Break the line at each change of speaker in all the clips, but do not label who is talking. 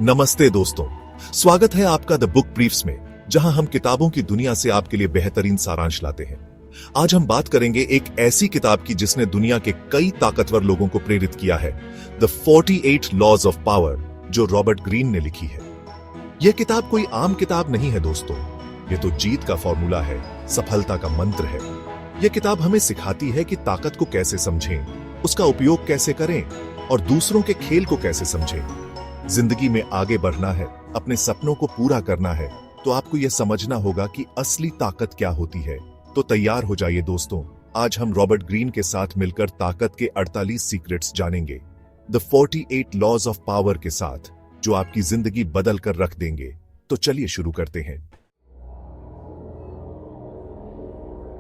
नमस्ते दोस्तों, स्वागत है आपका द बुक ब्रीफ्स में, जहां हम किताबों की दुनिया से आपके लिए बेहतरीन सारांश लाते हैं। आज हम बात करेंगे एक ऐसी किताब की जिसने दुनिया के कई ताकतवर लोगों को प्रेरित किया है, द 48 लॉज ऑफ पावर, जो रॉबर्ट ग्रीन ने लिखी है। यह किताब कोई आम किताब नहीं है दोस्तों, यह तो जीत का फॉर्मूला है, सफलता का मंत्र है। यह किताब हमें सिखाती है कि ताकत को कैसे समझें, उसका उपयोग कैसे करें और दूसरों के खेल को कैसे समझें। जिंदगी में आगे बढ़ना है, अपने सपनों को पूरा करना है, तो आपको यह समझना होगा कि असली ताकत क्या होती है। तो तैयार हो जाइए दोस्तों, आज हम रॉबर्ट ग्रीन के साथ मिलकर ताकत के 48 सीक्रेट्स जानेंगे, द 48 लॉज ऑफ पावर के साथ, जो आपकी जिंदगी बदल कर रख देंगे। तो चलिए शुरू करते हैं।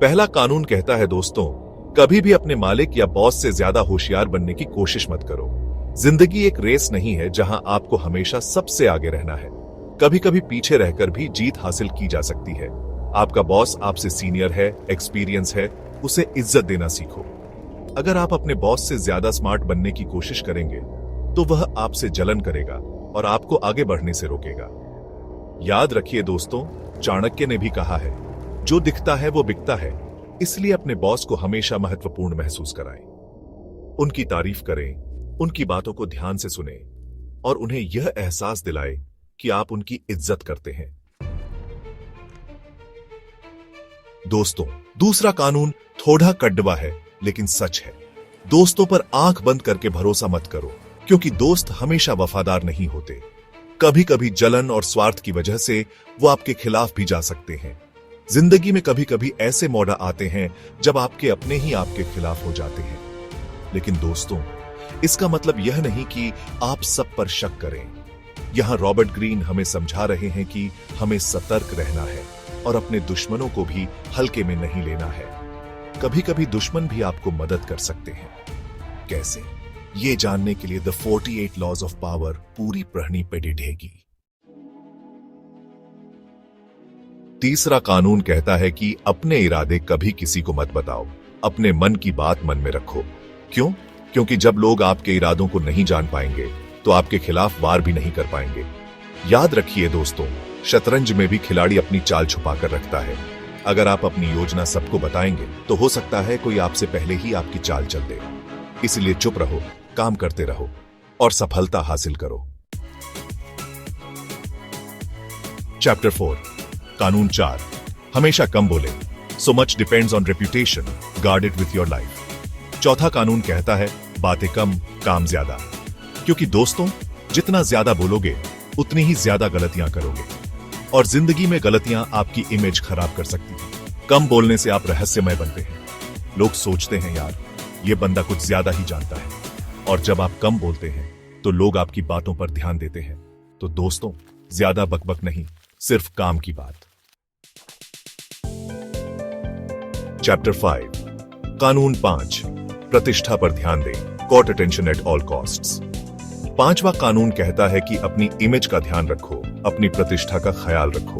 पहला कानून कहता है दोस्तों, कभी भी अपने मालिक या बॉस से ज्यादा होशियार बनने की कोशिश मत करो। जिंदगी एक रेस नहीं है जहां आपको हमेशा सबसे आगे रहना है। कभी कभी पीछे रहकर भी जीत हासिल की जा सकती है। आपका बॉस आपसे सीनियर है, एक्सपीरियंस है, उसे इज्जत देना सीखो। अगर आप अपने बॉस से ज्यादा स्मार्ट बनने की कोशिश करेंगे तो वह आपसे जलन करेगा और आपको आगे बढ़ने से रोकेगा। याद रखिए दोस्तों, चाणक्य ने भी कहा है, जो दिखता है वो बिकता है। इसलिए अपने बॉस को हमेशा महत्वपूर्ण महसूस कराएं। उनकी तारीफ करें, उनकी बातों को ध्यान से सुने और उन्हें यह एहसास दिलाएं कि आप उनकी इज्जत करते हैं। दोस्तों, दूसरा कानून थोड़ा कड़वा है लेकिन सच है। दोस्तों पर आंख बंद करके भरोसा मत करो, क्योंकि दोस्त हमेशा वफादार नहीं होते। कभी कभी जलन और स्वार्थ की वजह से वो आपके खिलाफ भी जा सकते हैं। जिंदगी में कभी कभी ऐसे मौका आते हैं जब आपके अपने ही आपके खिलाफ हो जाते हैं। लेकिन दोस्तों, इसका मतलब यह नहीं कि आप सब पर शक करें। यहां रॉबर्ट ग्रीन हमें समझा रहे हैं कि हमें सतर्क रहना है और अपने दुश्मनों को भी हल्के में नहीं लेना है। कभी कभी दुश्मन भी आपको मदद कर सकते हैं। कैसे? ये जानने के लिए द 48 लॉज ऑफ पावर पूरी पढ़नी पड़ेगी। तीसरा कानून कहता है कि अपने इरादे कभी किसी को मत बताओ। अपने मन की बात मन में रखो। क्यों? क्योंकि जब लोग आपके इरादों को नहीं जान पाएंगे तो आपके खिलाफ वार भी नहीं कर पाएंगे। याद रखिए दोस्तों, शतरंज में भी खिलाड़ी अपनी चाल छुपा कर रखता है। अगर आप अपनी योजना सबको बताएंगे तो हो सकता है कोई आपसे पहले ही आपकी चाल चल दे। इसलिए चुप रहो, काम करते रहो और सफलता हासिल करो। चैप्टर 4, कानून 4, हमेशा कम बोले। So much depends on reputation, guard it with your life. चौथा कानून कहता है, बातें कम, काम ज्यादा। क्योंकि दोस्तों, जितना ज्यादा बोलोगे उतनी ही ज्यादा गलतियां करोगे और जिंदगी में गलतियां आपकी इमेज खराब कर सकती हैं। कम बोलने से आप रहस्यमय बनते हैं। लोग सोचते हैं, यार ये बंदा कुछ ज्यादा ही जानता है। और जब आप कम बोलते हैं तो लोग आपकी बातों पर ध्यान देते हैं। तो दोस्तों, ज्यादा बकबक नहीं, सिर्फ काम की बात। चैप्टर 5, कानून 5, प्रतिष्ठा पर ध्यान दें, court attention at all costs. पांचवा कानून कहता है कि अपनी इमेज का ध्यान रखो, अपनी प्रतिष्ठा का ख्याल रखो।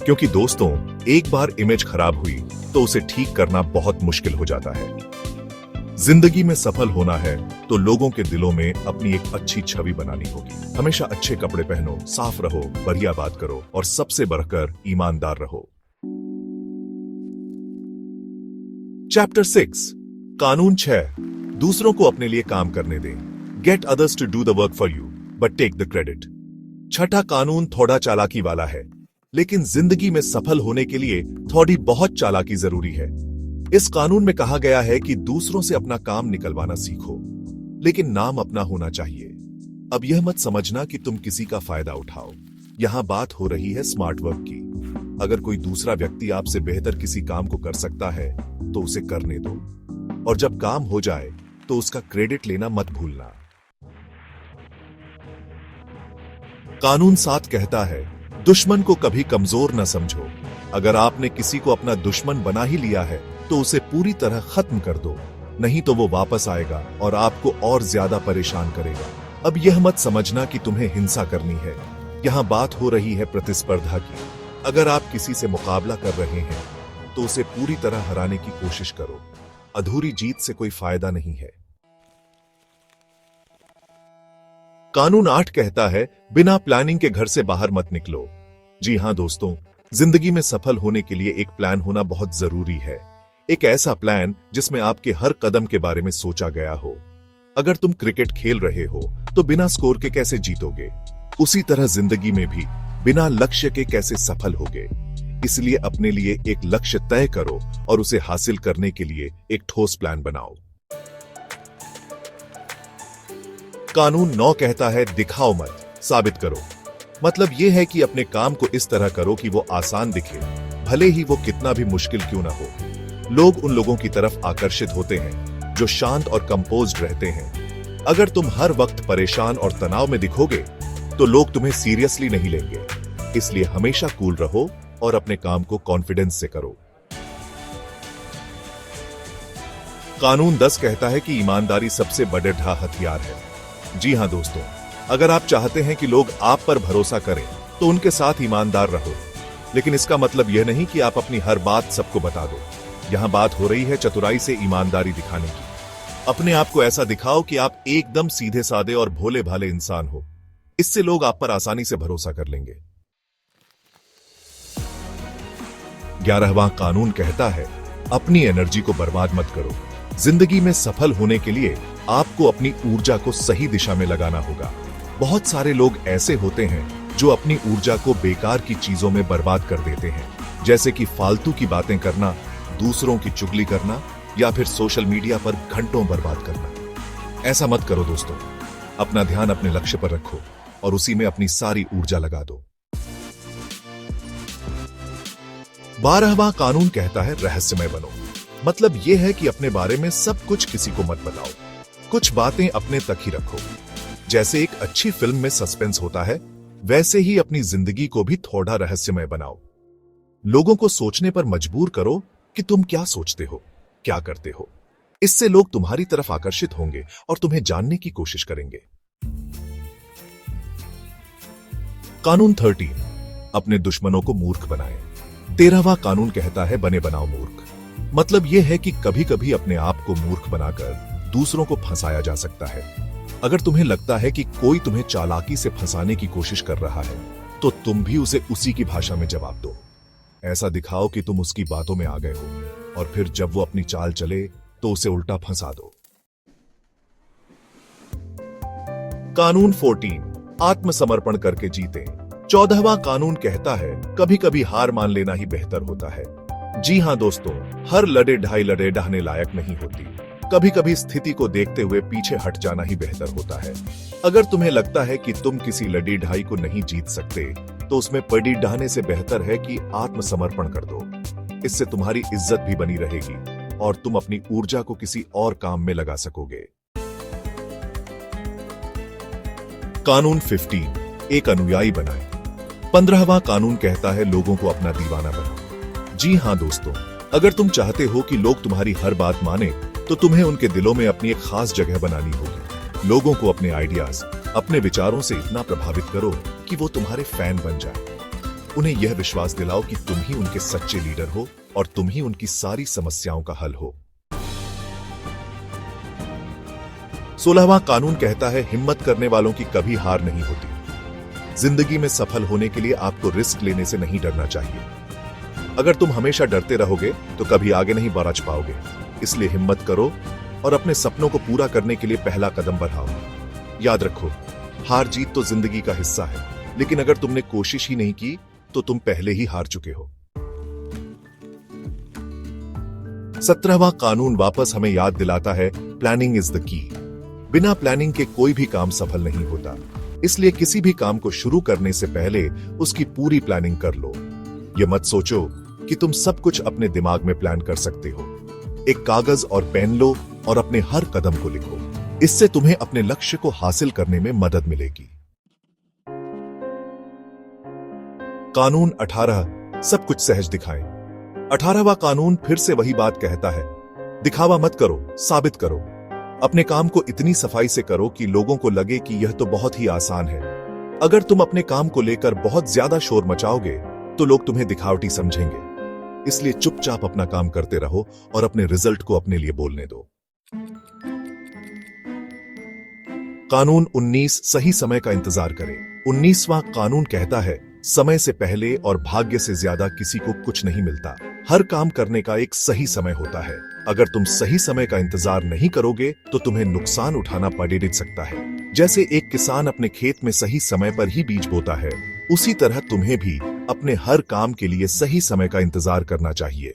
क्योंकि दोस्तों, एक बार इमेज खराब हुई तो उसे ठीक करना बहुत मुश्किल हो जाता है। जिंदगी में सफल होना है तो लोगों के दिलों में अपनी एक अच्छी छवि बनानी होगी। हमेशा अच्छे कपड़े पहनो, साफ रहो, बढ़िया बात करो और सबसे बढ़कर ईमानदार रहो। चैप्टर 6, कानून 6, दूसरों को अपने लिए काम करने दें। Get others to do the work for you but take the credit. छठा कानून थोड़ा चालाकी वाला है, लेकिन जिंदगी में सफल होने के लिए थोड़ी बहुत चालाकी जरूरी है। इस कानून में कहा गया है कि दूसरों से अपना काम निकलवाना सीखो, लेकिन नाम अपना होना चाहिए। अब यह मत समझना कि तुम किसी का फायदा उठाओ। यहां बात हो रही है स्मार्ट वर्क की। अगर कोई दूसरा व्यक्ति आपसे बेहतर किसी काम को कर सकता है तो उसे करने दो, और जब काम हो जाए तो उसका क्रेडिट लेना मत भूलना। कानून 7 कहता है, दुश्मन को कभी कमजोर न समझो। अगर आपने किसी को अपना दुश्मन बना ही लिया है तो उसे पूरी तरह खत्म कर दो, नहीं तो वो वापस आएगा और आपको और ज्यादा परेशान करेगा। अब यह मत समझना कि तुम्हें हिंसा करनी है। यहां बात हो रही है प्रतिस्पर्धा की। अगर आप किसी से मुकाबला कर रहे हैं तो उसे पूरी तरह हराने की कोशिश करो। अधूरी जीत से कोई फायदा नहीं है। कानून 8 कहता है बिना प्लानिंग के घर से बाहर मत निकलो। जी हां दोस्तों, जिंदगी में सफल होने के लिए एक प्लान होना बहुत जरूरी है। एक ऐसा प्लान जिसमें आपके हर कदम के बारे में सोचा गया हो। अगर तुम क्रिकेट खेल रहे हो तो बिना स्कोर के कैसे जीतोगे? उसी तरह जिंदगी में भी बिना लक्ष्य के कैसे सफल होगे? इसलिए अपने लिए एक लक्ष्य तय करो और उसे हासिल करने के लिए एक ठोस प्लान बनाओ। कानून 9 कहता है दिखाओ मत, साबित करो। मतलब यह है कि अपने काम को इस तरह करो कि वो आसान दिखे, भले ही वो कितना भी मुश्किल क्यों ना हो। लोग उन लोगों की तरफ आकर्षित होते हैं जो शांत और कंपोज्ड रहते हैं। अगर तुम हर वक्त परेशान और तनाव में दिखोगे तो लोग तुम्हें सीरियसली नहीं लेंगे। इसलिए हमेशा कूल रहो और अपने काम को कॉन्फिडेंस से करो। कानून 10 कहता है कि ईमानदारी सबसे बड़ा हथियार है। जी हां दोस्तों, अगर आप चाहते हैं कि लोग आप पर भरोसा करें तो उनके साथ ईमानदार रहो। लेकिन इसका मतलब यह नहीं कि आप अपनी हर बात सबको बता दो। यहां बात हो रही है चतुराई से ईमानदारी दिखाने की। अपने आप को ऐसा दिखाओ कि आप एकदम सीधे साधे और भोले भाले इंसान हो। इससे लोग आप पर आसानी से भरोसा कर लेंगे। 11वां कानून कहता है अपनी एनर्जी को बर्बाद मत करो। जिंदगी में सफल होने के लिए आपको अपनी ऊर्जा को सही दिशा में लगाना होगा। बहुत सारे लोग ऐसे होते हैं जो अपनी ऊर्जा को बेकार की चीजों में बर्बाद कर देते हैं, जैसे कि फालतू की बातें करना, दूसरों की चुगली करना या फिर सोशल मीडिया पर घंटों बर्बाद करना। ऐसा मत करो दोस्तों, अपना ध्यान अपने लक्ष्य पर रखो और उसी में अपनी सारी ऊर्जा लगा दो। 12वां कानून कहता है रहस्यमय बनो। मतलब यह है कि अपने बारे में सब कुछ किसी को मत बताओ। कुछ बातें अपने तक ही रखो। जैसे एक अच्छी फिल्म में सस्पेंस होता है, वैसे ही अपनी जिंदगी को भी थोड़ा रहस्यमय बनाओ। लोगों को सोचने पर मजबूर करो कि तुम क्या सोचते हो, क्या करते हो। इससे लोग तुम्हारी तरफ आकर्षित होंगे और तुम्हें जानने की कोशिश करेंगे। कानून 13 अपने दुश्मनों को मूर्ख बनाएं। 13वां कानून कहता है बने बनाओ मूर्ख। मतलब यह है कि कभी कभी अपने आप को मूर्ख बनाकर दूसरों को फंसाया जा सकता है। अगर तुम्हें लगता है कि कोई तुम्हें चालाकी से फंसाने की कोशिश कर रहा है तो तुम भी उसे उसी की भाषा में जवाब दो। ऐसा दिखाओ कि तुम उसकी बातों में आ गए हो और फिर जब वो अपनी चाल चले तो उसे उल्टा फंसा दो। कानून 14 आत्मसमर्पण करके जीते। 14वां कानून कहता है कभी कभी हार मान लेना ही बेहतर होता है। जी हां दोस्तों, हर लड़ाई ढहने लायक नहीं होती। कभी कभी स्थिति को देखते हुए पीछे हट जाना ही बेहतर होता है। अगर तुम्हें लगता है कि तुम किसी लड़ाई को नहीं जीत सकते तो उसमें पड़ी ढहने से बेहतर है कि आत्मसमर्पण कर दो। इससे तुम्हारी इज्जत भी बनी रहेगी और तुम अपनी ऊर्जा को किसी और काम में लगा सकोगे। कानून 15 एक अनुयायी बनाएं। 15वां कानून कहता है लोगों को अपना दीवाना बनाओ। जी हां दोस्तों, अगर तुम चाहते हो कि लोग तुम्हारी हर बात माने तो तुम्हें उनके दिलों में अपनी एक खास जगह बनानी होगी। लोगों को अपने आइडियाज, अपने विचारों से इतना प्रभावित करो कि वो तुम्हारे फैन बन जाए। उन्हें यह विश्वास दिलाओ कि तुम ही उनके सच्चे लीडर हो और तुम ही उनकी सारी समस्याओं का हल हो। 16वां कानून कहता है हिम्मत करने वालों की कभी हार नहीं होती। जिंदगी में सफल होने के लिए आपको रिस्क लेने से नहीं डरना चाहिए। अगर तुम हमेशा डरते रहोगे तो कभी आगे नहीं बढ़ पाओगे। इसलिए हिम्मत करो और अपने सपनों को पूरा करने के लिए पहला कदम बढ़ाओ। याद रखो, हार जीत तो जिंदगी का हिस्सा है, लेकिन अगर तुमने कोशिश ही नहीं की तो तुम पहले ही हार चुके हो। 17वां कानून वापस हमें याद दिलाता है प्लानिंग इज द की। बिना प्लानिंग के कोई भी काम सफल नहीं होता। इसलिए किसी भी काम को शुरू करने से पहले उसकी पूरी प्लानिंग कर लो। यह मत सोचो कि तुम सब कुछ अपने दिमाग में प्लान कर सकते हो। एक कागज और पेन लो और अपने हर कदम को लिखो। इससे तुम्हें अपने लक्ष्य को हासिल करने में मदद मिलेगी। कानून 18 सब कुछ सहज दिखाएं। 18वां कानून फिर से वही बात कहता है, दिखावा मत करो, साबित करो। अपने काम को इतनी सफाई से करो कि लोगों को लगे कि यह तो बहुत ही आसान है। अगर तुम अपने काम को लेकर बहुत ज्यादा शोर मचाओगे तो लोग तुम्हें दिखावटी समझेंगे। इसलिए चुपचाप अपना काम करते रहो और अपने रिजल्ट को अपने लिए बोलने दो। कानून 19 सही समय का इंतजार करें। 19वां कानून कहता है, समय से पहले और भाग्य से ज्यादा किसी को कुछ नहीं मिलता। हर काम करने का एक सही समय होता है। अगर तुम सही समय का इंतजार नहीं करोगे तो तुम्हें नुकसान उठाना पड़ सकता है। जैसे एक किसान अपने खेत में सही समय पर ही बीज बोता है, उसी तरह तुम्हें भी अपने हर काम के लिए सही समय का इंतजार करना चाहिए।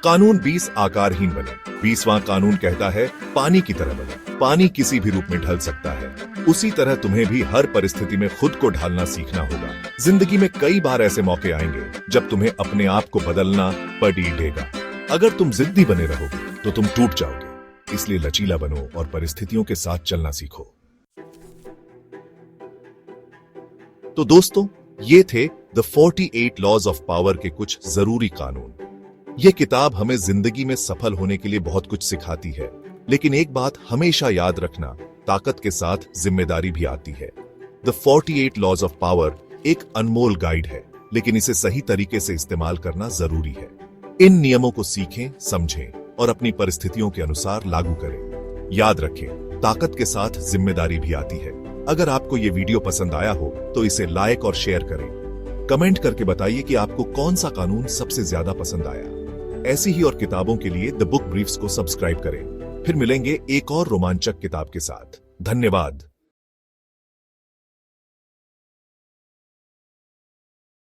कानून 20 आकारहीन बने। 20वां कानून कहता है, पानी की तरह बने। पानी किसी भी रूप में ढल सकता है, उसी तरह तुम्हें भी हर परिस्थिति में खुद को ढालना सीखना होगा। जिंदगी में कई बार ऐसे मौके आएंगे जब तुम्हें अपने आप को बदलना पड़ेगा। अगर तुम जिद्दी बने रहोगे तो तुम टूट जाओगे। इसलिए लचीला बनो और परिस्थितियों के साथ चलना सीखो। तो दोस्तों, ये थे द 48 लॉज ऑफ पावर के कुछ जरूरी कानून। यह किताब हमें जिंदगी में सफल होने के लिए बहुत कुछ सिखाती है, लेकिन एक बात हमेशा याद रखना, ताकत के साथ जिम्मेदारी भी आती है। द 48 लॉज ऑफ पावर एक अनमोल गाइड है, लेकिन इसे सही तरीके से इस्तेमाल करना जरूरी है। इन नियमों को सीखें, समझें और अपनी परिस्थितियों के अनुसार लागू करें। याद रखें, ताकत के साथ जिम्मेदारी भी आती है। अगर आपको ये वीडियो पसंद आया हो तो इसे लाइक और शेयर करें। कमेंट करके बताइए कि आपको कौन सा कानून सबसे ज्यादा पसंद आया। ऐसी ही और किताबों के लिए द बुक ब्रीफ्स को सब्सक्राइब करें। फिर मिलेंगे एक और रोमांचक किताब के साथ। धन्यवाद।